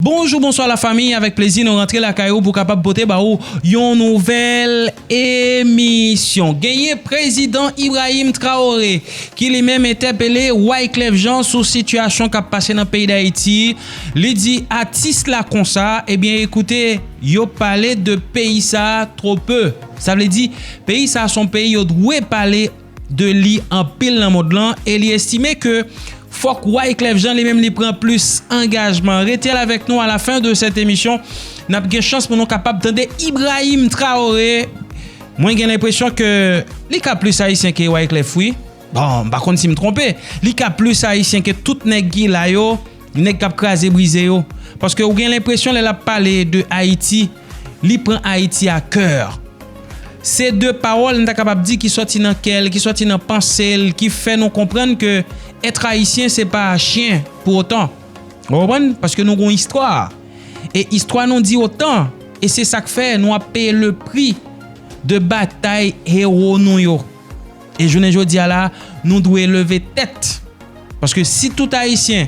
Bonjour, bonsoir la famille, avec plaisir nous rentrer la caillou pour capable porter ba ou yon nouvelle émission. Gagné président Ibrahim Traoré qui lui-même interpellé Wyclef Jean sur situation qui a passé dans le pays d'Haïti. Il dit artiste là comme ça, eh bien écoutez, yo parlé de pays ça trop peu. Ça veut dire pays ça son pays yo doit parler de lui en pile dans monde là et il estimé que faut que Wyclef Jean lui-même lui prend plus engagement. Restez avec nous à la fin de cette émission. N'a pas chance pour nous capable d'entendre Ibrahim Traoré. Moi j'ai l'impression que li ka plus haïtien que Wyclef oui. Bon, par contre si me tromper, li ka plus haïtien que tout nèg qui là yo, nèg k'ap krasé brisé yo parce que ou gen l'impression elle a parlé de Haïti, li prend Haïti à cœur. Ces deux paroles, nous sommes capables de dire qui sortent dans quel, qui sortent dans pensée, qui fait nous comprendre que être haïtien, c'est pas chien pour autant. Vous comprenez? Parce que nous avons une histoire. Et histoire nous dit autant. Et c'est ça que fait, nous avons payé le prix de bataille héros nous yo. Et je ne dis là, nous devons lever tête. Parce que si tout haïtien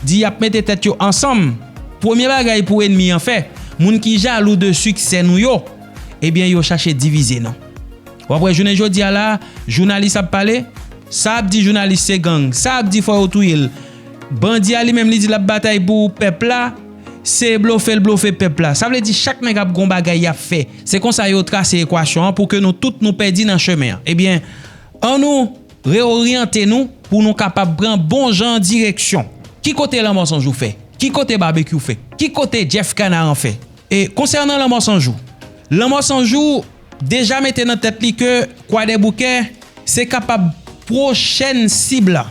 dit y a mettre tête yo ensemble, premier bagage pour ennemi en fait, moun qui jaloux de succès nous yo, eh bien, yo cherche diviser non. Après je ne dis là, journaliste a parlé, ça dit journaliste c'est gang, ça dit faut touyer. Bandi ali même li dit la bataille pour peuple là, c'est bluffer peuple là. Ça veut dire chaque nèg a gon bagay a fait. C'est comme ça yo tracer équation pour que nous toutes nous perdis dans chemin. Eh bien, on nous réorienter nous pour nous capable prendre bon genre direction. Qui côté la mensonge fait? Qui côté barbecue fait? Qui côté Jeff Canard fait? Et concernant la mensonge, l'homme sans jour déjà mettez dans tête li que quoi des bouquets c'est capable prochaine cible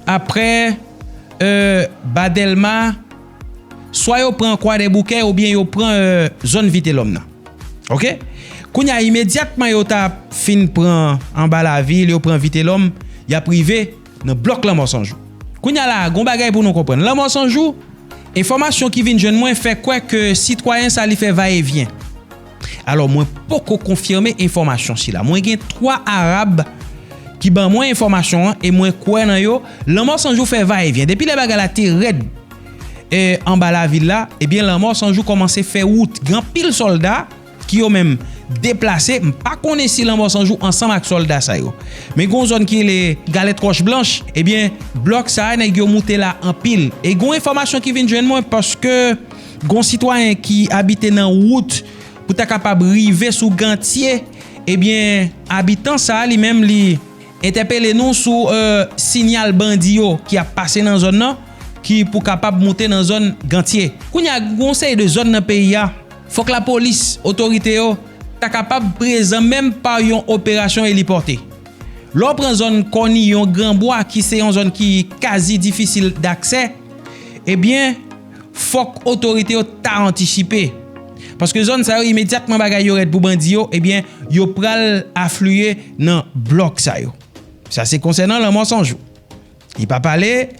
après Badelma soit yo prend quoi des bouquets ou bien yo prend zone vite l'homme. OK? Kounya immédiatement yo ta fin prend en bas la ville, yo prend vite l'homme, y a privé dans bloc l'homme sans jour. Kounya là gon bagay pour nous comprendre. L'homme sans jour information qui vient jeune moins fait quoi que citoyen ça li fait va et vient. Alors moi pas confirmer information si là moi gen 3 arabes qui ban moi information et moi quoi nan yo l'homme sans jour fait va et vient depuis les bagarre la té red et en bas la ville là et bien l'homme sans jour commencer faire route grand pile soldat qui ont même déplacé pas connait si l'homme sans jour ensemble avec soldat ça yo mais gon zone qui les galette roche blanche et bien bloc ça nèg yo monter là en pile et gon information qui vient joindre moi parce que gon citoyen qui habite dans route pour ta capable river sous gantier eh bien habitant ça lui même li interpeller nous sous signal bandio qui a passé dans zone là qui pour capable monter dans zone gantier kounya conseil de zone dans pays a faut que la police autorité yo ta capable présent même par une opération héliportée l'on prend zone Konillon Grand Bois qui c'est une zone qui quasi difficile d'accès eh bien faut que autorité yo ta anticiper. Parce que zone ça immédiatement bagay yo red pour bandi yo et bien yo pral affluer dans bloc ça yo. Ça c'est concernant le mensonge. Il pas parler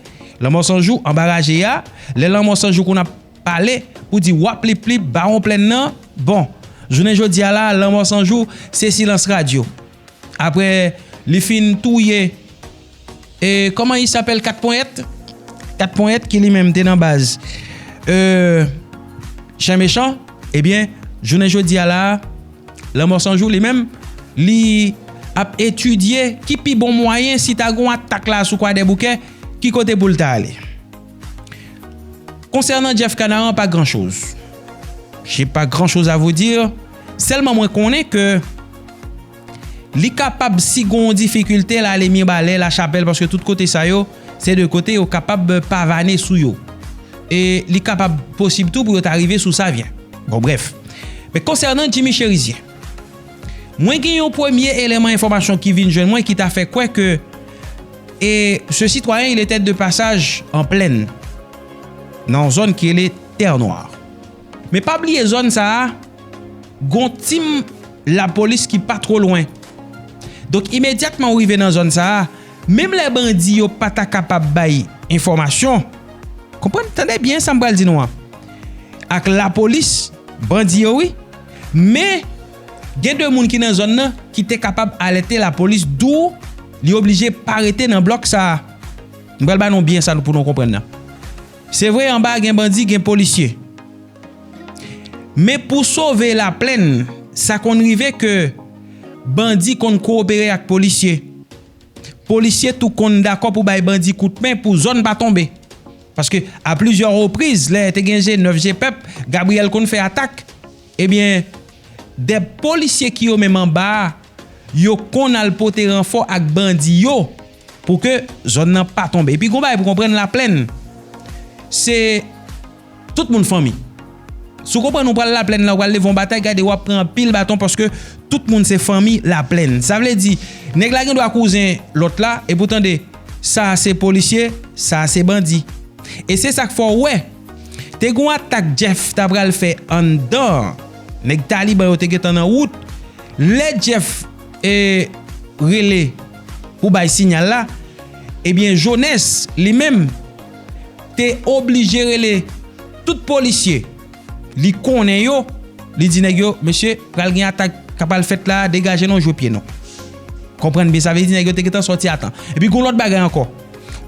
le mensonge embarragé ya, le mensonge qu'on a parlé pour dire wap li pli baron plein nan. Bon, journée jodi là le mensonge c'est silence radio. Après li fin touyer et comment il s'appelle 4.8 qui lui même était dans base. Chien méchant eh bien, je ne jodi à la mort sans jour lui-même li a étudié qui pi bon moyen si ta gon attaque là sous quoi des bouquets qui côté pour ta aller. Concernant Jeff Canard, pas grand-chose. J'ai pas grand-chose à vous dire, seulement moi connais que li capable si gon difficulté là les mi balai la chapelle parce que tout côté ça yo, c'est de côté yo capable pavaner sous yo. Et li capable possible tout pour arriver sous ça vient. Bon bref. Mais concernant Jimmy Cherizien, moi j'ai un premier élément d'information qui vient jeune moi qui t'a fait quoi que et ce citoyen il était de passage en plaine dans zone qui est terre noire. Mais pas oublier zone ça gon team la police qui pas trop loin. Donc immédiatement arrivé dans zone ça, même les bandits yo pas ta capable bailler information. Comprenez attendez bien ça me dit nous. Avec la police bandi oui mais il y a deux moun qui dans zone là qui étaient capable alerter la police d'où li obligé pas arrêter dans bloc ça. M'bral ba non bien ça pour nous comprendre. C'est vrai en bas gen bandi gen policier. Mais pour sauver la plaine, ça qu'on rive que bandit qu'on coopérer avec policier. Policier tout qu'on d'accord pour bay bandit coup de main pour zone pas tomber. Parce que à plusieurs reprises, les T9 GPEP, Gabriel qu'on fait attaque, eh bien des policiers qui ont même en bas, yo qu'on a le poté renfort avec bandit yo pour que zone n'a pas tomber. Et puis qu'on pour comprendre la plaine, c'est tout le monde famille. Si vous comprenez, nous prenons la plaine, là, on va lever une bataille, on va prendre pile bâton parce que tout le monde c'est famille la plaine. Ça veut dire, nèg la doit cousin l'autre là, et pourtant, ça c'est policier, ça c'est bandit. Et c'est ça qu'il faut, ouais. Te gon attaque Jeff, t'as pral fait en dedans. Nèg taliban yo te get en route. Les Jeff et relais pour bay signal là, eh bien, jeunesse, lui-même, t'es obligé relais tout policier. Li konnen yo, li di nèg yo, monsieur, pral gen attaque capable fait là, dégager non jouer pied non. Comprendre bien, ça veut dire nèg yo te getan sorti à temps. Et puis gon l'autre bagay encore.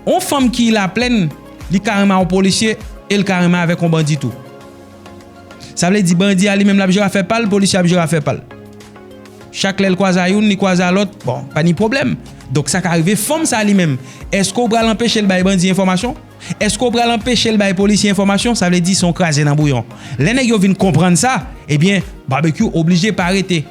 On femme qui la plaine, li carrément au policier et le carrément avec un bandit tout. Ça veut dire bandit ali même la bjora fait pas, le policier a bjora fait pas. Chaque lèl croise à une, ni croise à l'autre, bon, pas ni problème. Donc ça arrive femme ça lui même. Est-ce qu'on va l'empêcher le bail bandit information? Est-ce qu'on va l'empêcher le bail policier information? Ça veut dire son crasé dans bouillon. Les nèg yo vinn comprendre ça, eh bien barbecue obligé pas arrêter.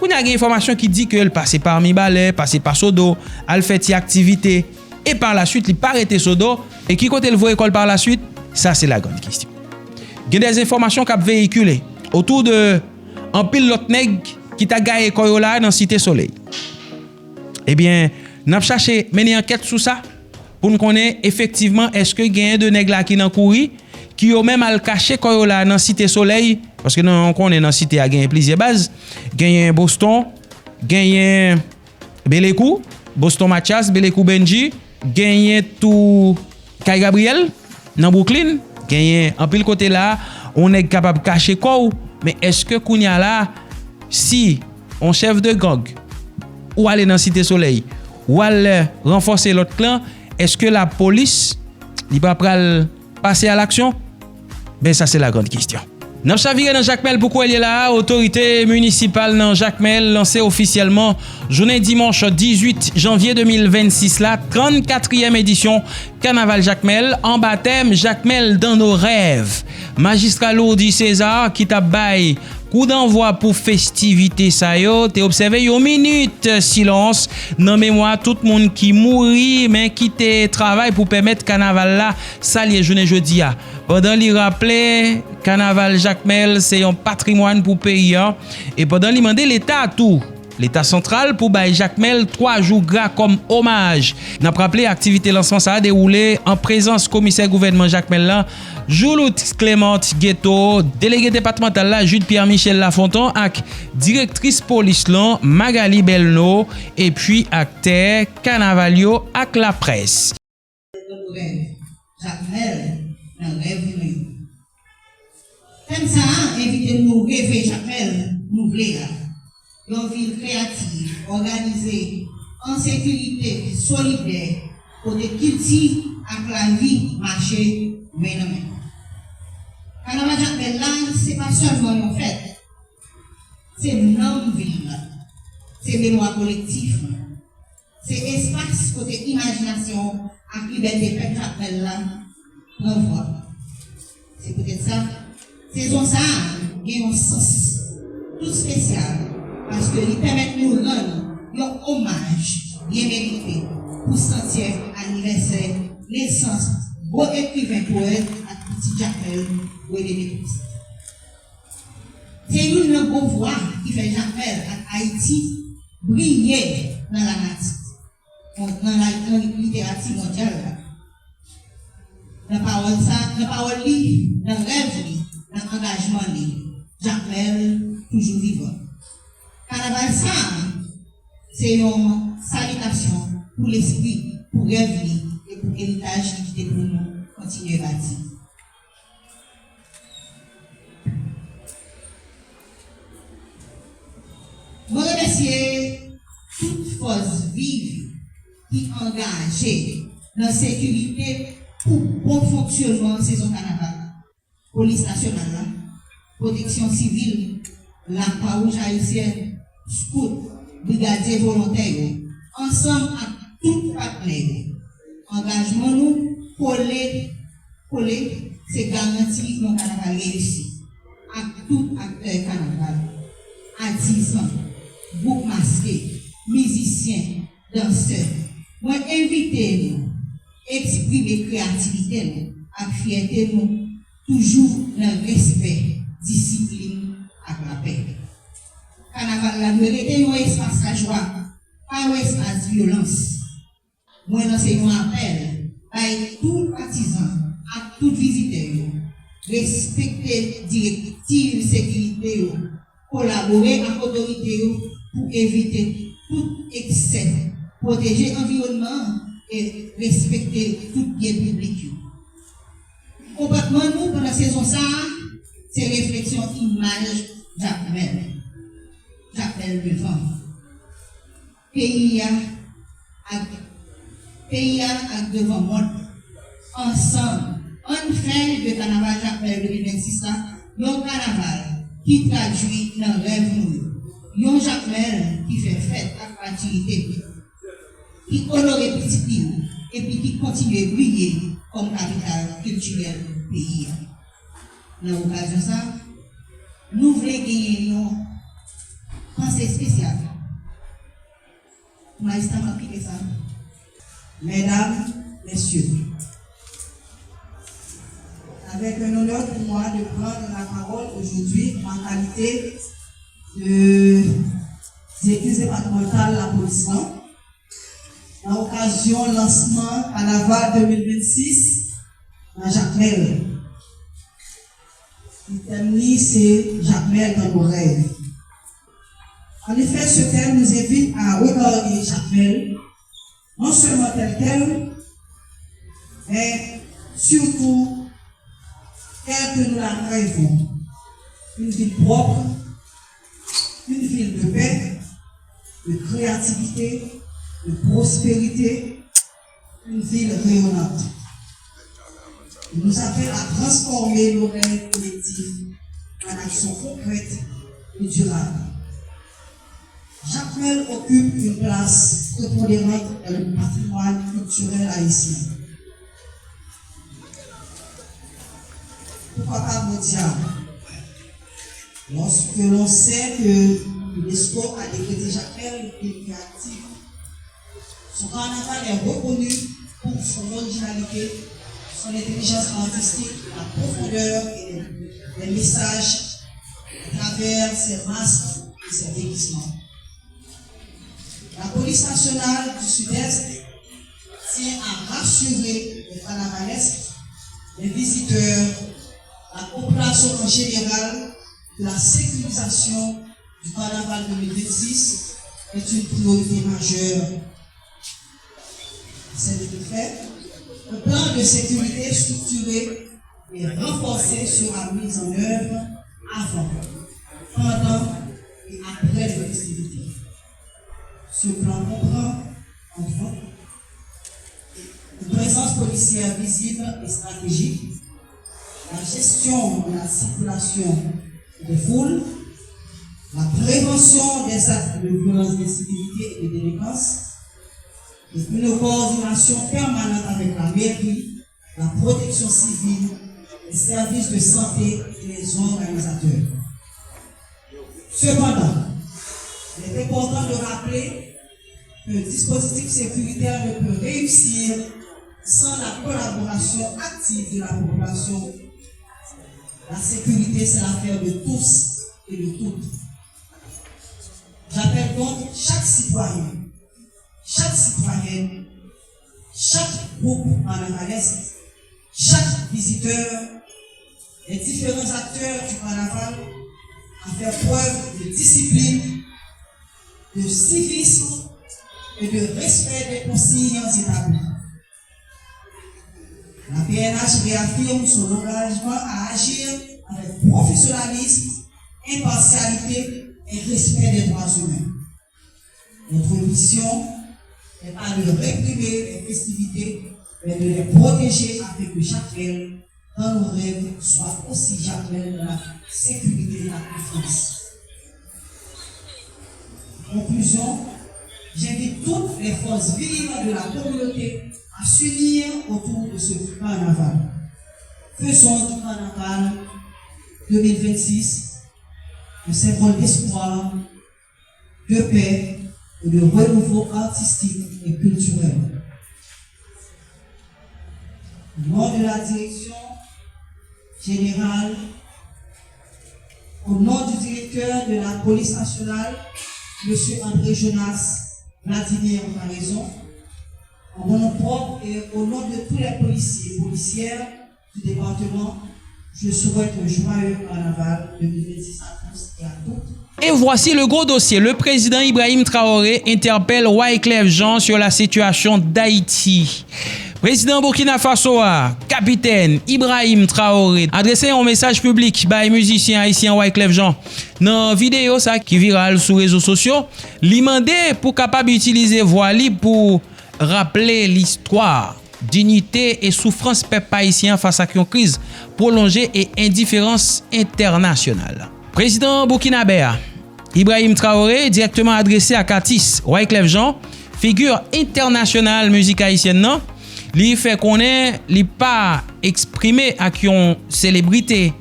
Qu'on a une information qui dit que elle passe par Mibalé, passe par Sodo, elle fait une activité et par la suite il pas arrêter Sodo et qui côté le voie école par la suite? Ça c'est la grande question. Il y a des informations qui véhiculées autour de en pile l'autre nèg qui t'a gagné Koyola dans Cité Soleil. Eh bien, n'a cherché mener enquête sur ça pour nous connaître effectivement est-ce que gagne de nèg là qui nan couri qui ont même al cacher Koyola dans Cité Soleil parce que on connaît dans Cité a gagné plusieurs bases, gagné Boston, gagné Belekou, Boston Mathias, Belekou Benji, gagné tout Kai Gabriel dans Brooklyn, gagné en pile côté là, on est capable de cacher quoi mais est-ce que kounya là si on chef de gang ou aller dans Cité Soleil ou aller renforcer l'autre clan, est-ce que la police il va passer à l'action? Ben ça c'est la grande question. N'a pas viré dans Jacmel pourquoi il est là, autorité municipale dans Jacmel lancé officiellement journée dimanche 18 janvier 2026 là, 34e édition Carnaval Jacmel en baptême Jacmel dans nos rêves. Magistrat Lourdi César qui t'a bail coup d'envoi pour festivité ça yo, t'es observé une minute silence dans mémoire tout le monde qui mourit mais qui te travaille pour permettre carnaval là salier journée jeudi a. Pendant li rappeler carnaval Jacmel c'est un patrimoine pour pays et pendant li demander l'état tout l'État central pour bailler Jacmel 3 jours gras comme hommage. N'a rappelé activité lancement ça a déroulé en présence commissaire gouvernement Jacmel là, Joulout Clémente Ghetto, délégué départemental là Jude Pierre-Michel Lafonton ak directrice police là Magali Belno et puis acteur Carnavalio ak la presse. Jacmel dans rêve comme ça inviter nous rêver Jacmel nous voulons une ville créative, organisée, en sécurité, solidaire, pour des cultives avec la vie marcher main en main. Carnaval Jacmel là, ce n'est pas seulement une fête, c'est non ville, c'est mémoire collective, c'est espace côté imagination avec liberté peuple Jacmel là, renvoi. C'est peut-être ça, saison ça, il y a un sens tout spécial. Parce que il permet de nous rendre un hommage bien mérité pour 100e anniversaire naissance beau écrivain poète à petit Jacmel Wédé. C'est une bonne voix qui fait Jacmel à Haïti briller dans la nature, dans la littérature mondiale. La parole ça, la parole dans le rêve, dans l'engagement, Jacmel toujours vivant. Carnaval ça, c'est une salutation pour l'esprit, pour rêve et pour l'héritage qui était pour nous continuer à bâtir. Je remercie toute force vive qui est engagée dans la sécurité pour bon fonctionnement de la saison carnaval. Police nationale, protection civile, la Croix-Rouge haïtienne, scout, brigadier volontaire, ensemble avec tout partenaire. Engagement nous, coller, c'est garanti que nous avons réussi. Avec tout acteur carnaval, artisans, groupe masqué, musiciens, danseurs. Moi, invitez-nous, exprimer créativité nous, avec fierté nous, toujours dans le respect, discipline et la paix. Carnaval la vérité, un espace à joie, pas un espace de violence. Moi, c'est un appel à tout partisan, à tout visiteur, respecter directives sécurité, collaborer avec l'autorité pour éviter tout excès, protéger l'environnement et respecter tout bien public. Comportement nous pendant la saison ça, c'est réflexion image j'appelle devant. Pays à devant monde ensemble. On fait le carnaval j'appelle 2026 là, un carnaval qui traduit dans le rêve nous. Un Jacmel qui fait fête à l'activité, qui honore petit pays et puis qui continue à briller comme capitale culturelle du pays. Dans l'occasion de ça, nous voulons gagner une pensée spéciale. Magistrat m'a piqué ça. Mesdames, Messieurs, avec un honneur pour moi de prendre la parole aujourd'hui en qualité de directrice départementale de la police, à l'occasion lancement Carnaval 2026 dans Jacmel. Le thème c'est Jacmel dans nos rêves. En effet, ce thème nous invite à regarder Jacmel, non seulement tel quel, mais surtout tel que nous la rêvons. Une ville propre, une ville de paix, de créativité, de prospérité, une ville rayonnante. Il nous appelle à transformer nos rêves collectifs en actions concrètes et durables. Jacmel occupe une place prépondérante dans le patrimoine culturel haïtien. Pourquoi pas mondial? Lorsque l'on sait que l'UNESCO a décrété Jacmel une ville créative, son carnaval est reconnu pour son originalité, son intelligence artistique, la profondeur et les messages à travers ses masques et ses déguisements. La police nationale du Sud-Est tient à rassurer les carnavalesques, les visiteurs, la population en général que la sécurisation du carnaval 2026 est une priorité majeure. C'est de fait, le plan de sécurité structuré et renforcé sera mis en œuvre avant, pendant et après les festivités. Ce plan comprend, enfin, une présence policière visible et stratégique, la gestion de la circulation des foules, la prévention des actes de violence, d'incivilité et de délinquance, et une coordination permanente avec la mairie, la protection civile, les services de santé et les organisateurs. Cependant, il est important de rappeler que le dispositif sécuritaire ne peut réussir sans la collaboration active de la population. La sécurité, c'est l'affaire de tous et de toutes. J'appelle donc chaque citoyen, chaque citoyenne, chaque groupe carnavalesque, chaque visiteur, les différents acteurs du carnaval à faire preuve de discipline, de civisme et de respect des consignes établies. La PNH réaffirme son engagement à agir avec professionnalisme, impartialité et respect des droits humains. Notre mission n'est pas de réprimer les festivités, mais de les protéger afin que Jacmel dans nos rêves soit aussi jamais dans la sécurité de la confiance. En conclusion, j'invite toutes les forces vives de la communauté à s'unir autour de ce carnaval. Faisons du carnaval 2026 un symbole d'espoir, de paix et de renouveau artistique et culturel. Au nom de la direction générale, au nom du directeur de la police nationale, M. André Jonas Vladimir Paraison, en mon nom propre et au nom de tous les policiers et policières du département, je souhaite un joyeux carnaval 2026 à tous et à toutes. Et voici le gros dossier. Le président Ibrahim Traoré interpelle Wyclef Jean sur la situation d'Haïti. Président Burkina Faso, capitaine Ibrahim Traoré, adressé un message public par musicien haïtien Wyclef Jean. Dans vidéo ça qui virale sur les réseaux sociaux, li mandé pour capable utiliser voix libre pour rappeler l'histoire, dignité et souffrance peuple haïtien face à une crise prolongée et indifférence internationale. Président burkinabé Ibrahim Traoré, directement adressé à Katis Wyclef Jean, figure internationale musique haïtienne, non? Li fait connaître, li pas exprimé avec une célébrité,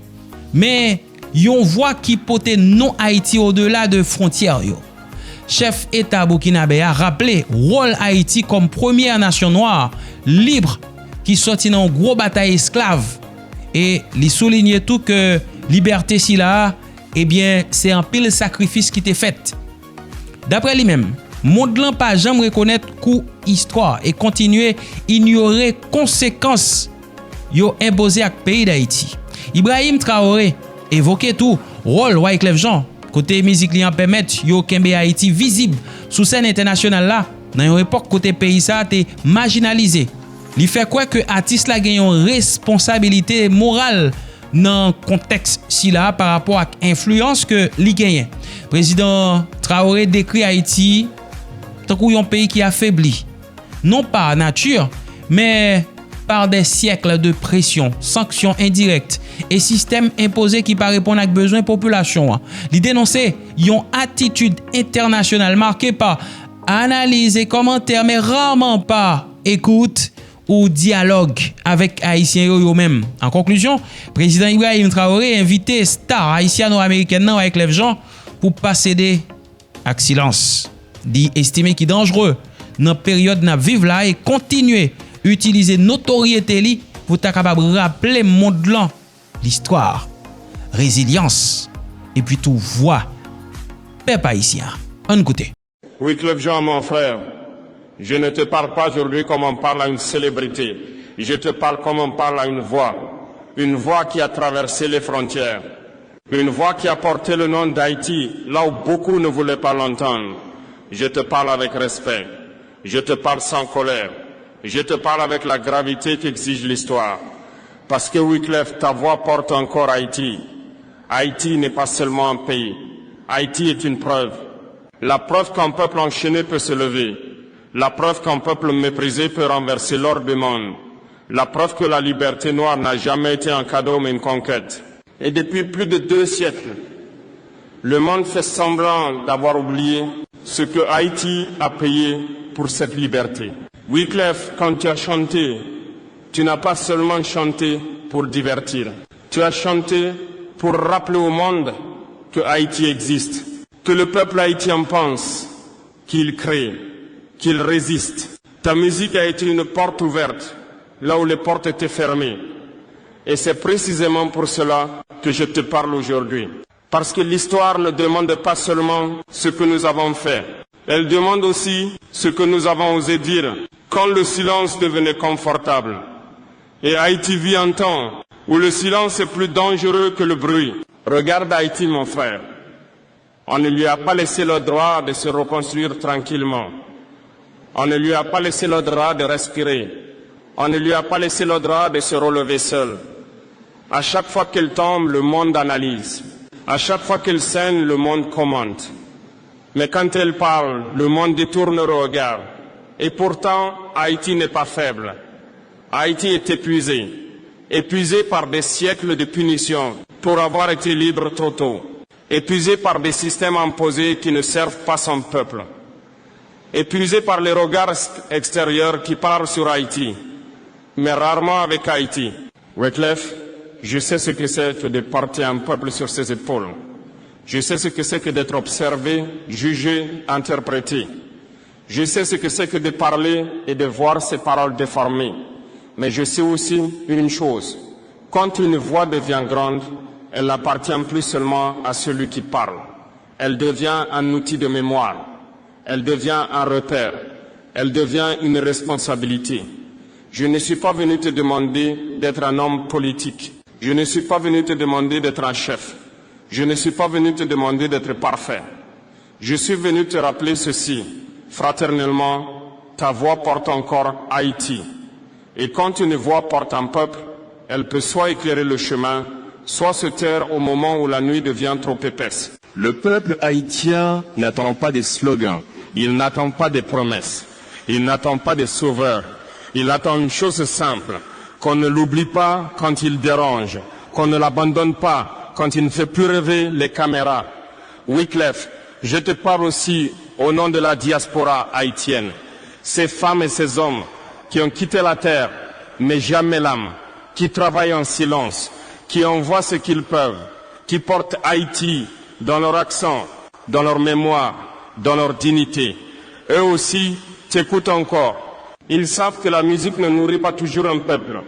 mais yon voix qui pote non Haïti au-delà de frontières yo. Chef État burkinabé a rappelé rôle Haïti comme première nation noire libre qui sorti dans une gros bataille esclave et li souligne tout que liberté si là, eh bien c'est un pile sacrifice qui t'est fait. D'après lui-même, monde lan pas jamais reconnaître coup histoire et continuer ignorer conséquences yo imposé ak pays d'Haïti. Ibrahim Traoré évoquait tout rôle Wyclef Jean côté musique li en permettre yo kembe Haïti visible sous scène internationale là dans une époque côté pays ça té marginalisé. Li fait quoi que artiste la gagne une responsabilité morale dans contexte si là par rapport à influence que li gagne. Président Traoré décrit Haïti tant qu'un pays qui affaibli, non par nature, mais par des siècles de pression, sanctions indirectes et systèmes imposés qui pas répondre à besoins population. L'idée dénoncer une attitude internationale marquée par analyse et commentaires, mais rarement par écoute ou dialogue avec Haïtiens eux-mêmes. En conclusion, président Ibrahim Traoré a invité star haïtiano-américaine Wyclef Jean pour pas céder à silence. Dit estimé qui dangereux dans période n'a vivre là et continuer utiliser notoriété li pour ta capable rappeler monde là l'histoire, résilience et puis tout voix peuple haïtien. On écoute. Wyclef Jean, mon frère, je ne te parle pas aujourd'hui comme on parle à une célébrité. Je te parle comme on parle à une voix qui a traversé les frontières, une voix qui a porté le nom d'Haïti là où beaucoup ne voulaient pas l'entendre. Je te parle avec respect, je te parle sans colère, je te parle avec la gravité qu'exige l'histoire. Parce que Wyclef, ta voix porte encore Haïti. Haïti n'est pas seulement un pays, Haïti est une preuve. La preuve qu'un peuple enchaîné peut se lever, la preuve qu'un peuple méprisé peut renverser l'ordre du monde, la preuve que la liberté noire n'a jamais été un cadeau mais une conquête. Et depuis plus de 2 siècles, le monde fait semblant d'avoir oublié ce que Haïti a payé pour cette liberté. Wyclef, quand tu as chanté, tu n'as pas seulement chanté pour divertir. Tu as chanté pour rappeler au monde que Haïti existe, que le peuple haïtien pense, qu'il crée, qu'il résiste. Ta musique a été une porte ouverte, là où les portes étaient fermées. Et c'est précisément pour cela que je te parle aujourd'hui. Parce que l'histoire ne demande pas seulement ce que nous avons fait. Elle demande aussi ce que nous avons osé dire quand le silence devenait confortable. Et Haïti vit un temps où le silence est plus dangereux que le bruit. Regarde Haïti, mon frère. On ne lui a pas laissé le droit de se reconstruire tranquillement. On ne lui a pas laissé le droit de respirer. On ne lui a pas laissé le droit de se relever seul. À chaque fois qu'elle tombe, le monde analyse. À chaque fois qu'elle saigne, le monde commente. Mais quand elle parle, le monde détourne le regard. Et pourtant, Haïti n'est pas faible. Haïti est épuisé. épuisés par des siècles de punitions pour avoir été libres trop tôt, épuisés par des systèmes imposés qui ne servent pas son peuple, épuisés par les regards extérieurs qui parlent sur Haïti, mais rarement avec Haïti. Wyclef, je sais ce que c'est que de porter un peuple sur ses épaules. Je sais ce que c'est que d'être observé, jugé, interprété. Je sais ce que c'est que de parler et de voir ses paroles déformées. Mais je sais aussi une chose. Quand une voix devient grande, elle n'appartient plus seulement à celui qui parle. Elle devient un outil de mémoire. Elle devient un repère. Elle devient une responsabilité. Je ne suis pas venu te demander d'être un homme politique. Je ne suis pas venu te demander d'être un chef. Je ne suis pas venu te demander d'être parfait. Je suis venu te rappeler ceci. Fraternellement, ta voix porte encore Haïti. Et quand une voix porte un peuple, elle peut soit éclairer le chemin, soit se taire au moment où la nuit devient trop épaisse. Le peuple haïtien n'attend pas des slogans. Il n'attend pas des promesses. Il n'attend pas des sauveurs. Il attend une chose simple, qu'on ne l'oublie pas quand il dérange, qu'on ne l'abandonne pas quand il ne fait plus rêver les caméras. Wyclef, je te parle aussi au nom de la diaspora haïtienne, ces femmes et ces hommes qui ont quitté la terre, mais jamais l'âme, qui travaillent en silence, qui envoient ce qu'ils peuvent, qui portent Haïti dans leur accent, dans leur mémoire, dans leur dignité. Eux aussi t'écoutent encore. Ils savent que la musique ne nourrit pas toujours un peuple,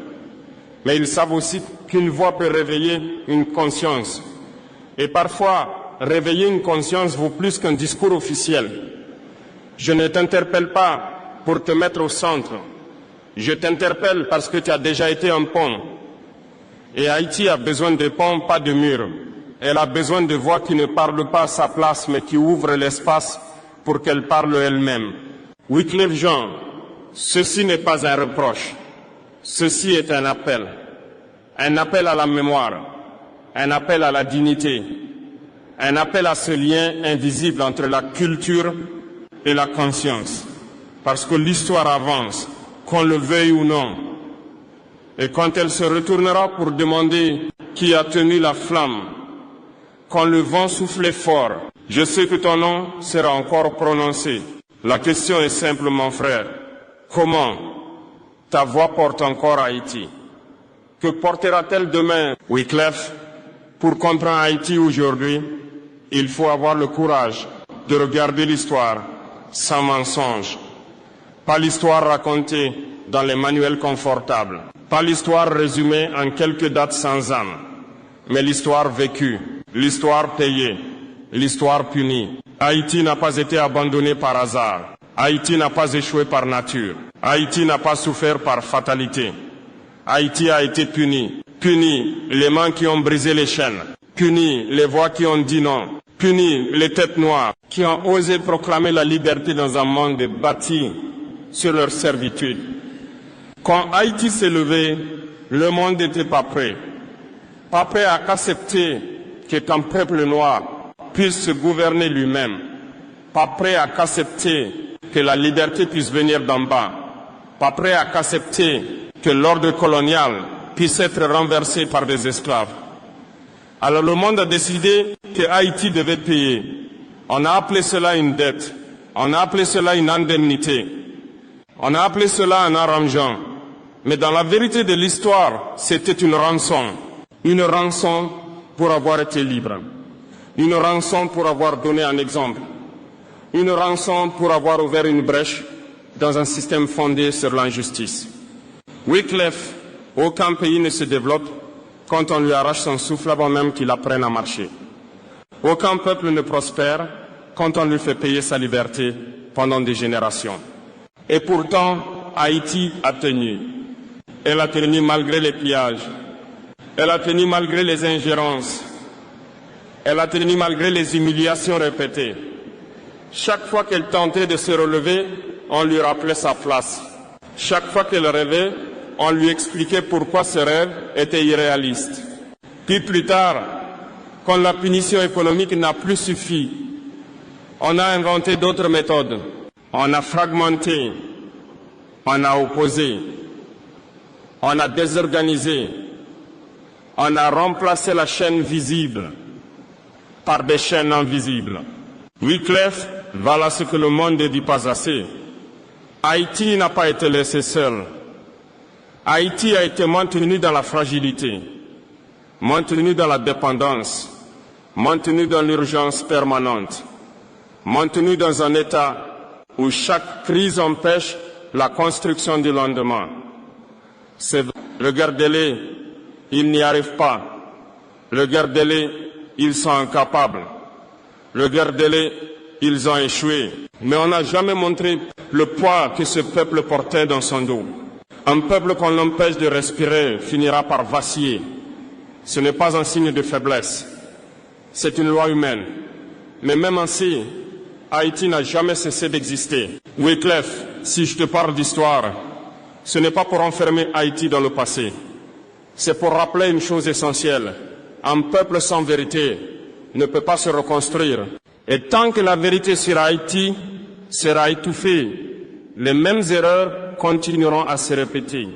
mais ils savent aussi qu'une voix peut réveiller une conscience. Et parfois, réveiller une conscience vaut plus qu'un discours officiel. Je ne t'interpelle pas pour te mettre au centre. Je t'interpelle parce que tu as déjà été un pont. Et Haïti a besoin de ponts, pas de murs. Elle a besoin de voix qui ne parlent pas à sa place, mais qui ouvrent l'espace pour qu'elle parle elle-même. Wyclef Jean, ceci n'est pas un reproche. Ceci est un appel. Un appel à la mémoire. Un appel à la dignité. Un appel à ce lien invisible entre la culture et la conscience. Parce que l'histoire avance, qu'on le veuille ou non. Et quand elle se retournera pour demander qui a tenu la flamme, quand le vent soufflait fort, je sais que ton nom sera encore prononcé. La question est simple, mon frère. Comment ta voix porte encore Haïti? Que portera-t-elle demain? Wyclef, pour comprendre Haïti aujourd'hui, il faut avoir le courage de regarder l'histoire sans mensonge. Pas l'histoire racontée dans les manuels confortables. Pas l'histoire résumée en quelques dates sans âme. Mais l'histoire vécue, l'histoire payée, l'histoire punie. Haïti n'a pas été abandonné par hasard. Haïti n'a pas échoué par nature. Haïti n'a pas souffert par fatalité. Haïti a été puni. Puni les mains qui ont brisé les chaînes. Puni les voix qui ont dit non. Puni les têtes noires qui ont osé proclamer la liberté dans un monde bâti sur leur servitude. Quand Haïti s'est levé, le monde n'était pas prêt. Pas prêt à accepter qu'un peuple noir puisse se gouverner lui-même. Pas prêt à accepter que la liberté puisse venir d'en bas. Pas prêt à accepter que l'ordre colonial puisse être renversé par des esclaves. Alors le monde a décidé que Haïti devait payer. On a appelé cela une dette. On a appelé cela une indemnité. On a appelé cela un arrangement. Mais dans la vérité de l'histoire, c'était une rançon. Une rançon pour avoir été libre. Une rançon pour avoir donné un exemple. Une rançon pour avoir ouvert une brèche dans un système fondé sur l'injustice. Wyclef, aucun pays ne se développe quand on lui arrache son souffle avant même qu'il apprenne à marcher. Aucun peuple ne prospère quand on lui fait payer sa liberté pendant des générations. Et pourtant, Haïti a tenu. Elle a tenu malgré les pillages. Elle a tenu malgré les ingérences. Elle a tenu malgré les humiliations répétées. Chaque fois qu'elle tentait de se relever, on lui rappelait sa place. Chaque fois qu'elle rêvait, on lui expliquait pourquoi ce rêve était irréaliste. Puis plus tard, quand la punition économique n'a plus suffi, on a inventé d'autres méthodes. On a fragmenté, on a opposé, on a désorganisé, On a remplacé la chaîne visible par des chaînes invisibles. Wycliffe, voilà ce que le monde ne dit pas assez. Haïti n'a pas été laissé seul. Haïti a été maintenu dans la fragilité, maintenu dans la dépendance, maintenu dans l'urgence permanente, maintenu dans un état où chaque crise empêche la construction du lendemain. Regardez-les, ils n'y arrivent pas. Regardez-les, ils sont incapables. Regardez-les, ils ont échoué. Mais on n'a jamais montré le poids que ce peuple portait dans son dos. Un peuple qu'on l'empêche de respirer finira par vaciller. Ce n'est pas un signe de faiblesse. C'est une loi humaine. Mais même ainsi, Haïti n'a jamais cessé d'exister. Wycliffe, si je te parle d'histoire, ce n'est pas pour enfermer Haïti dans le passé. C'est pour rappeler une chose essentielle. Un peuple sans vérité ne peut pas se reconstruire. Et tant que la vérité sur Haïti sera étouffée, les mêmes erreurs continueront à se répéter.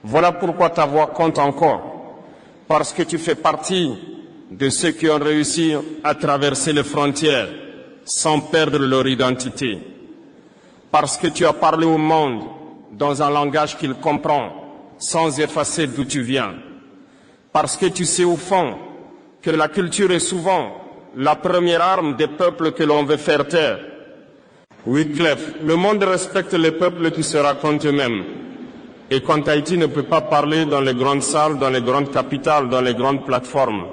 Voilà pourquoi ta voix compte encore, parce que tu fais partie de ceux qui ont réussi à traverser les frontières sans perdre leur identité. Parce que tu as parlé au monde dans un langage qu'il comprend, sans effacer d'où tu viens. Parce que tu sais au fond que la culture est souvent la première arme des peuples que l'on veut faire taire. Wycliffe, le monde respecte les peuples qui se racontent eux-mêmes. Et quand Haïti ne peut pas parler dans les grandes salles, dans les grandes capitales, dans les grandes plateformes,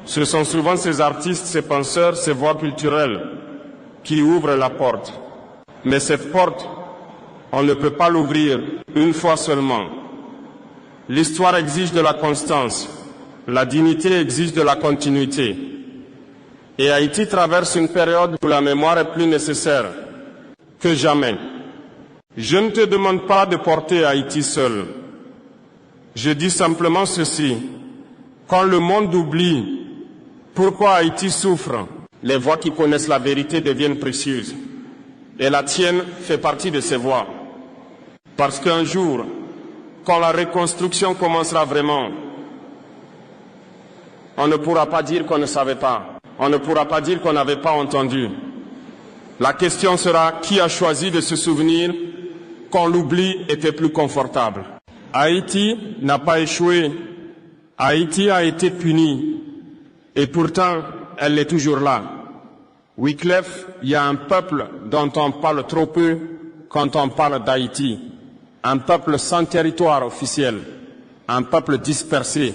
ce sont souvent ces artistes, ces penseurs, ces voix culturelles qui ouvrent la porte. Mais cette porte, on ne peut pas l'ouvrir une fois seulement. L'histoire exige de la constance. La dignité exige de la continuité. Et Haïti traverse une période où la mémoire est plus nécessaire que jamais. Je ne te demande pas de porter Haïti seul. Je dis simplement ceci. Quand le monde oublie pourquoi Haïti souffre, les voix qui connaissent la vérité deviennent précieuses. Et la tienne fait partie de ces voix. Parce qu'un jour, quand la reconstruction commencera vraiment, on ne pourra pas dire qu'on ne savait pas. On ne pourra pas dire qu'on n'avait pas entendu. La question sera qui a choisi de se souvenir quand l'oubli était plus confortable. Haïti n'a pas échoué. Haïti a été puni. Et pourtant, elle est toujours là. Wycliffe, il y a un peuple dont on parle trop peu quand on parle d'Haïti. Un peuple sans territoire officiel. Un peuple dispersé.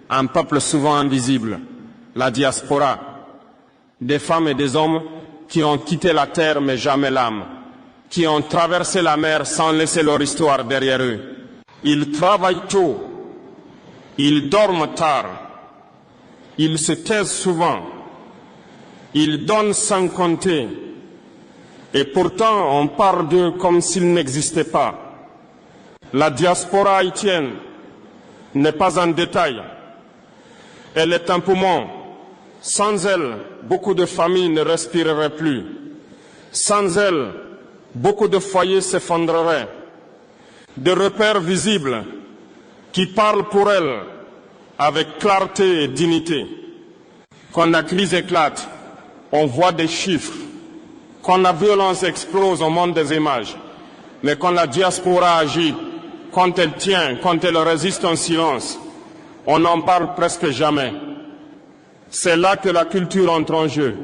Un peuple souvent invisible. La diaspora. Des femmes et des hommes qui ont quitté la terre mais jamais l'âme. Qui ont traversé la mer sans laisser leur histoire derrière eux. Ils travaillent tôt. Ils dorment tard. Ils se taisent souvent. Ils donnent sans compter. Et pourtant, on parle d'eux comme s'ils n'existaient pas. La diaspora haïtienne n'est pas un détail. Elle est un poumon. Sans elle, beaucoup de familles ne respireraient plus. Sans elle, beaucoup de foyers s'effondreraient. Des repères visibles qui parlent pour elle avec clarté et dignité. Quand la crise éclate, on voit des chiffres. Quand la violence explose au monde des images. Mais quand la diaspora agit, quand elle tient, quand elle résiste en silence, on n'en parle presque jamais. C'est là que la culture entre en jeu.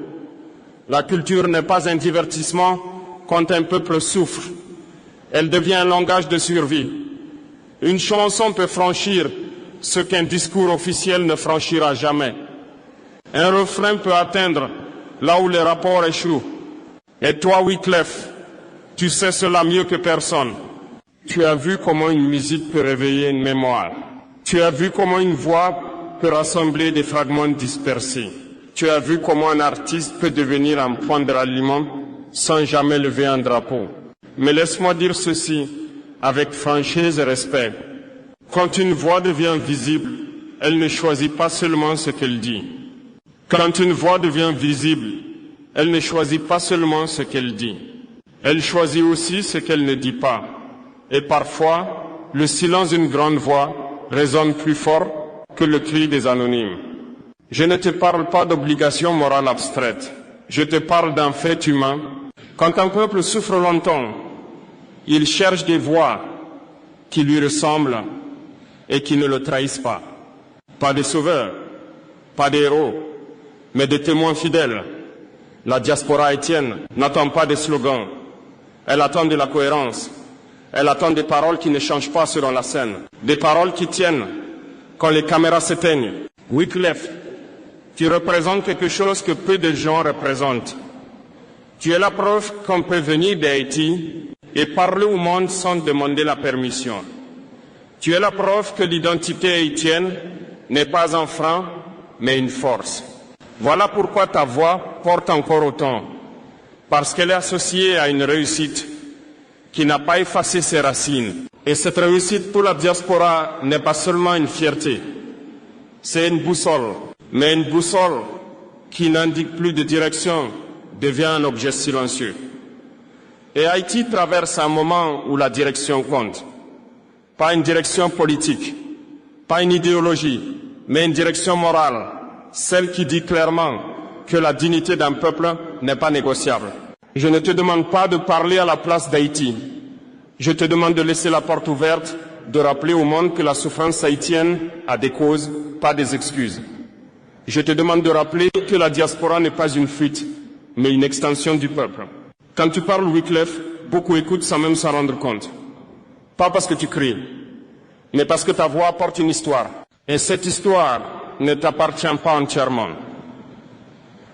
La culture n'est pas un divertissement quand un peuple souffre. Elle devient un langage de survie. Une chanson peut franchir ce qu'un discours officiel ne franchira jamais. Un refrain peut atteindre là où les rapports échouent. Et toi, Wycliffe, tu sais cela mieux que personne. Tu as vu comment une musique peut réveiller une mémoire. Tu as vu comment une voix peut rassembler des fragments dispersés. Tu as vu comment un artiste peut devenir un point de ralliement sans jamais lever un drapeau. Mais laisse-moi dire ceci avec franchise et respect. Quand une voix devient visible, elle ne choisit pas seulement ce qu'elle dit. Quand une voix devient visible, elle ne choisit pas seulement ce qu'elle dit. Elle choisit aussi ce qu'elle ne dit pas. Et parfois, le silence d'une grande voix résonne plus fort que le cri des anonymes. Je ne te parle pas d'obligation morale abstraite. Je te parle d'un fait humain. Quand un peuple souffre longtemps, il cherche des voix qui lui ressemblent et qui ne le trahissent pas. Pas des sauveurs, pas des héros, mais des témoins fidèles. La diaspora haïtienne n'attend pas des slogans. Elle attend de la cohérence. Elle attend des paroles qui ne changent pas selon la scène. Des paroles qui tiennent quand les caméras s'éteignent. Wyclef, tu représentes quelque chose que peu de gens représentent. Tu es la preuve qu'on peut venir d'Haïti et parler au monde sans demander la permission. Tu es la preuve que l'identité haïtienne n'est pas un frein, mais une force. Voilà pourquoi ta voix porte encore autant, parce qu'elle est associée à une réussite qui n'a pas effacé ses racines. Et cette réussite pour la diaspora n'est pas seulement une fierté, c'est une boussole. Mais une boussole qui n'indique plus de direction devient un objet silencieux. Et Haïti traverse un moment où la direction compte. Pas une direction politique, pas une idéologie, mais une direction morale, celle qui dit clairement que la dignité d'un peuple n'est pas négociable. Je ne te demande pas de parler à la place d'Haïti. Je te demande de laisser la porte ouverte, de rappeler au monde que la souffrance haïtienne a des causes, pas des excuses. Je te demande de rappeler que la diaspora n'est pas une fuite, mais une extension du peuple. Quand tu parles Wyclef, beaucoup écoutent sans même s'en rendre compte. Pas parce que tu cries, mais parce que ta voix porte une histoire. Et cette histoire ne t'appartient pas entièrement.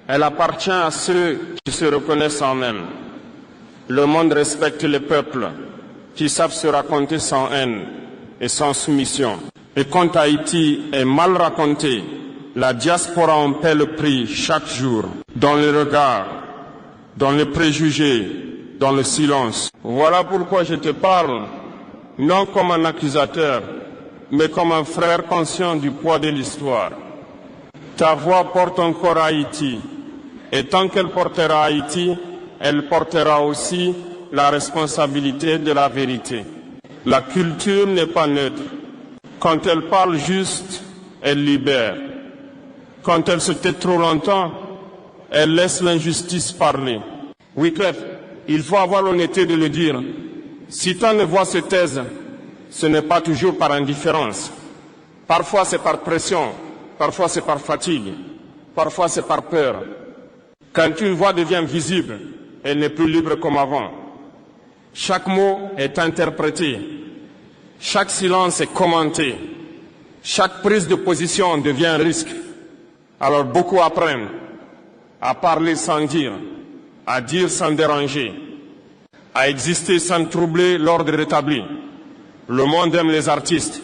Elle appartient à ceux qui se reconnaissent en elle. Le monde respecte les peuples qui savent se raconter sans haine et sans soumission. Et quand Haïti est mal raconté, la diaspora en paie le prix chaque jour, dans les regards, dans les préjugés, dans le silence. Voilà pourquoi je te parle, non comme un accusateur, mais comme un frère conscient du poids de l'histoire. Ta voix porte encore Haïti, et tant qu'elle portera Haïti, elle portera aussi la responsabilité de la vérité. La culture n'est pas neutre. Quand elle parle juste, elle libère. Quand elle se tait trop longtemps, elle laisse l'injustice parler. Wyclef, il faut avoir l'honnêteté de le dire. Si tant de voix se taisent, ce n'est pas toujours par indifférence. Parfois c'est par pression, parfois c'est par fatigue, parfois c'est par peur. Quand une voix devient visible, elle n'est plus libre comme avant. Chaque mot est interprété, chaque silence est commenté, chaque prise de position devient un risque. Alors beaucoup apprennent à parler sans dire, à dire sans déranger, à exister sans troubler l'ordre rétabli. Le monde aime les artistes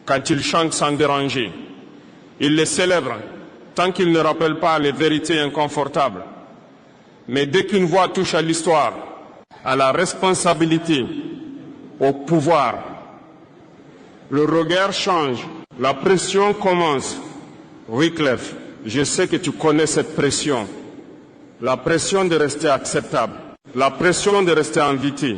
quand ils chantent sans déranger. Il les célèbre tant qu'ils ne rappellent pas les vérités inconfortables. Mais dès qu'une voix touche à l'histoire, à la responsabilité, au pouvoir, le regard change, la pression commence. Wyclef, je sais que tu connais cette pression. La pression de rester acceptable, la pression de rester invité,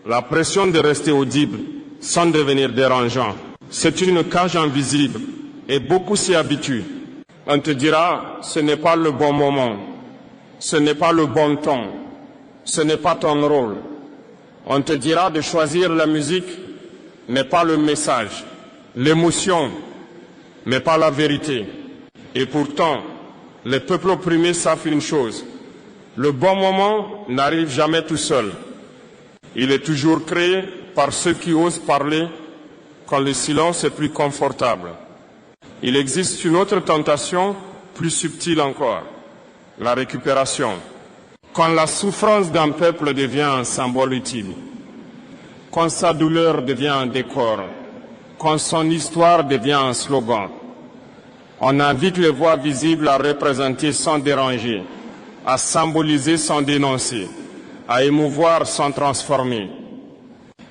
la pression de rester audible sans devenir dérangeant. C'est une cage invisible et beaucoup s'y habituent. On te dira, ce n'est pas le bon moment, ce n'est pas le bon ton, ce n'est pas ton rôle. On te dira de choisir la musique, mais pas le message, l'émotion, mais pas la vérité. Et pourtant, les peuples opprimés savent une chose, le bon moment n'arrive jamais tout seul. Il est toujours créé par ceux qui osent parler quand le silence est plus confortable. Il existe une autre tentation plus subtile encore, la récupération. Quand la souffrance d'un peuple devient un symbole utile, quand sa douleur devient un décor, quand son histoire devient un slogan, on invite les voix visibles à représenter sans déranger, à symboliser sans dénoncer, à émouvoir sans transformer.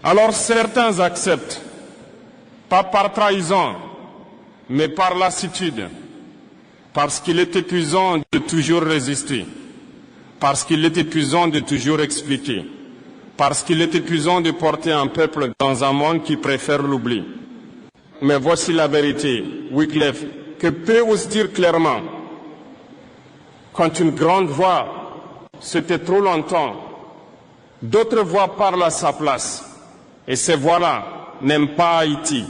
Alors certains acceptent, pas par trahison, mais par lassitude, parce qu'il est épuisant de toujours résister, parce qu'il est épuisant de toujours expliquer, parce qu'il est épuisant de porter un peuple dans un monde qui préfère l'oubli. Mais voici la vérité, Wycliffe, que peu osent dire clairement. Quand une grande voix, c'était trop longtemps, d'autres voix parlent à sa place. Et ces voix-là n'aiment pas Haïti.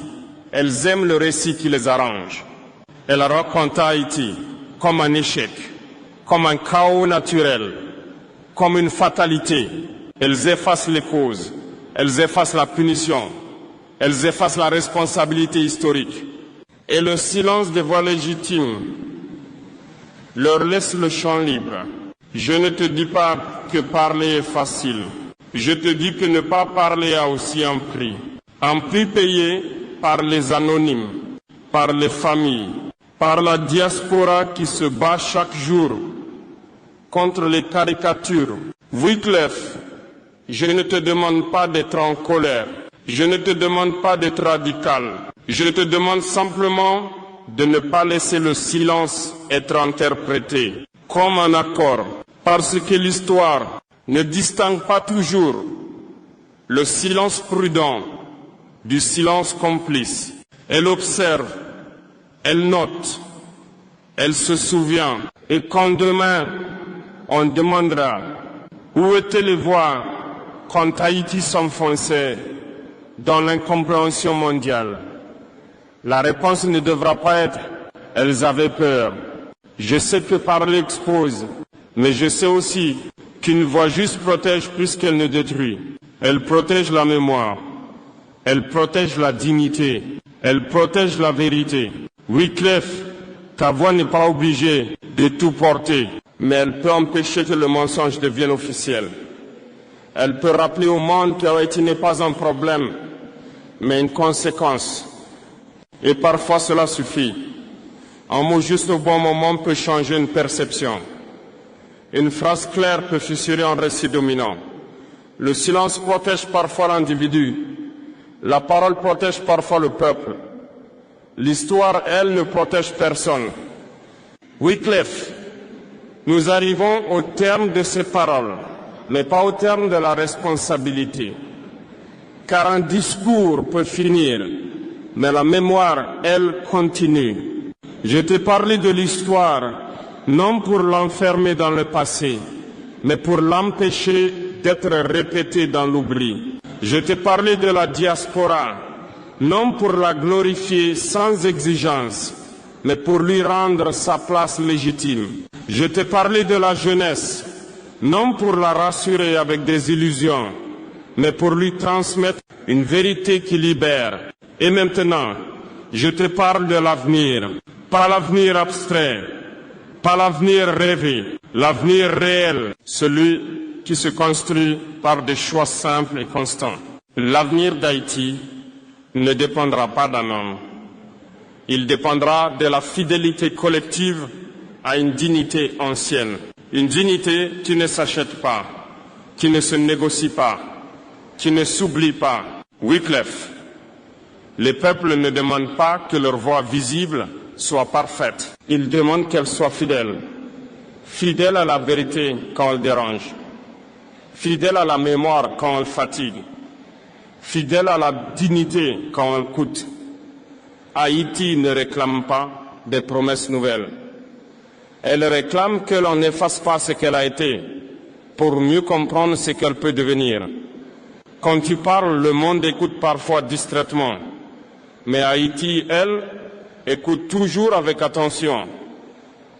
Elles aiment le récit qui les arrange. Elles racontent Haïti comme un échec, comme un chaos naturel, comme une fatalité. Elles effacent les causes, elles effacent la punition, elles effacent la responsabilité historique. Et le silence des voix légitimes leur laisse le champ libre. Je ne te dis pas que parler est facile. Je te dis que ne pas parler a aussi un prix. Un prix payé par les anonymes, par les familles, par la diaspora qui se bat chaque jour contre les caricatures. Wycliffe, je ne te demande pas d'être en colère. Je ne te demande pas d'être radical. Je te demande simplement de ne pas laisser le silence être interprété comme un accord. Parce que l'histoire ne distingue pas toujours le silence prudent du silence complice. Elle observe, elle note, elle se souvient. Et quand demain, on demandera où étaient les voix quand Haïti s'enfonçait dans l'incompréhension mondiale, la réponse ne devra pas être « elles avaient peur ». Je sais que parler expose, mais je sais aussi qu'une voix juste protège plus qu'elle ne détruit. Elle protège la mémoire, elle protège la dignité, elle protège la vérité. Wycliffe, ta voix n'est pas obligée de tout porter, mais elle peut empêcher que le mensonge devienne officiel. Elle peut rappeler au monde que Haïti n'est pas un problème, mais une conséquence. Et parfois cela suffit. Un mot juste au bon moment peut changer une perception. Une phrase claire peut fissurer un récit dominant. Le silence protège parfois l'individu. La parole protège parfois le peuple. L'histoire, elle, ne protège personne. Wycliffe, nous arrivons au terme de ces paroles, mais pas au terme de la responsabilité. Car un discours peut finir, mais la mémoire, elle, continue. Je t'ai parlé de l'histoire, non pour l'enfermer dans le passé, mais pour l'empêcher d'être répétée dans l'oubli. Je t'ai parlé de la diaspora, non pour la glorifier sans exigence, mais pour lui rendre sa place légitime. Je t'ai parlé de la jeunesse, non pour la rassurer avec des illusions, mais pour lui transmettre une vérité qui libère. Et maintenant, je te parle de l'avenir, pas l'avenir abstrait, pas l'avenir rêvé, l'avenir réel, celui qui se construit par des choix simples et constants. L'avenir d'Haïti ne dépendra pas d'un homme. Il dépendra de la fidélité collective à une dignité ancienne. Une dignité qui ne s'achète pas, qui ne se négocie pas, qui ne s'oublie pas. Wycliffe, les peuples ne demandent pas que leur voix visible soit parfaite. Ils demandent qu'elle soit fidèle. Fidèle à la vérité quand elle dérange. Fidèle à la mémoire quand elle fatigue. Fidèle à la dignité quand elle coûte. Haïti ne réclame pas des promesses nouvelles. Elle réclame que l'on n'efface pas ce qu'elle a été pour mieux comprendre ce qu'elle peut devenir. Quand tu parles, le monde écoute parfois distraitement. Mais Haïti, elle, écoute toujours avec attention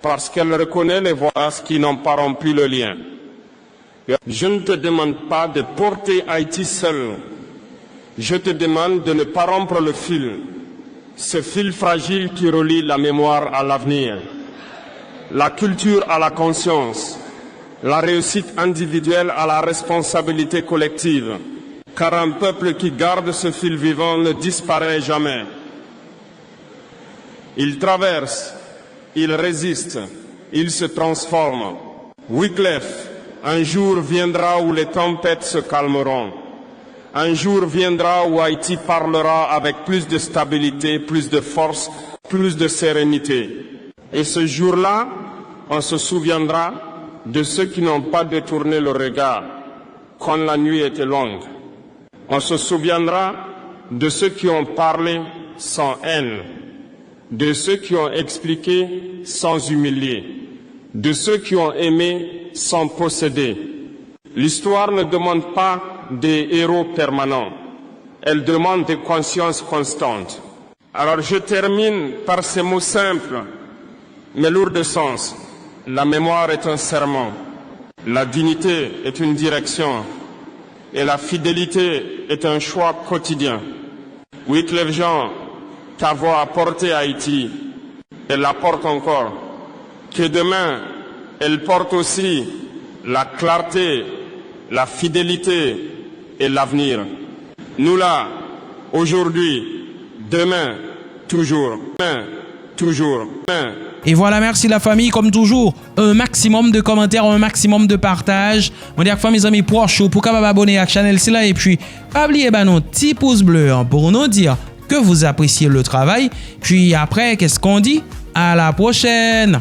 parce qu'elle reconnaît les voix qui n'ont pas rompu le lien. Je ne te demande pas de porter Haïti seul. Je te demande de ne pas rompre le fil, ce fil fragile qui relie la mémoire à l'avenir, la culture à la conscience, la réussite individuelle à la responsabilité collective. Car un peuple qui garde ce fil vivant ne disparaît jamais. Il traverse, il résiste, il se transforme. Wycliffe, un jour viendra où les tempêtes se calmeront. Un jour viendra où Haïti parlera avec plus de stabilité, plus de force, plus de sérénité. Et ce jour-là, on se souviendra de ceux qui n'ont pas détourné le regard quand la nuit était longue. On se souviendra de ceux qui ont parlé sans haine, de ceux qui ont expliqué sans humilier, de ceux qui ont aimé sans posséder. L'histoire ne demande pas des héros permanents, elle demande des consciences constantes. Alors je termine par ces mots simples, mais lourds de sens. La mémoire est un serment, la dignité est une direction, et la fidélité est un choix quotidien. Wyclef Jean, ta voix a porté Haïti, elle la porte encore. Que demain, elle porte aussi la clarté, la fidélité et l'avenir. Nous là, aujourd'hui, demain, toujours, demain, toujours, demain. Et voilà, merci la famille. Comme toujours, un maximum de commentaires, un maximum de partage. On dit à fois mes amis proches pour capable abonner à la chaîne là. Et puis, pas oublier nos petits pouces bleus pour nous dire que vous appréciez le travail. Puis après, qu'est-ce qu'on dit? À la prochaine!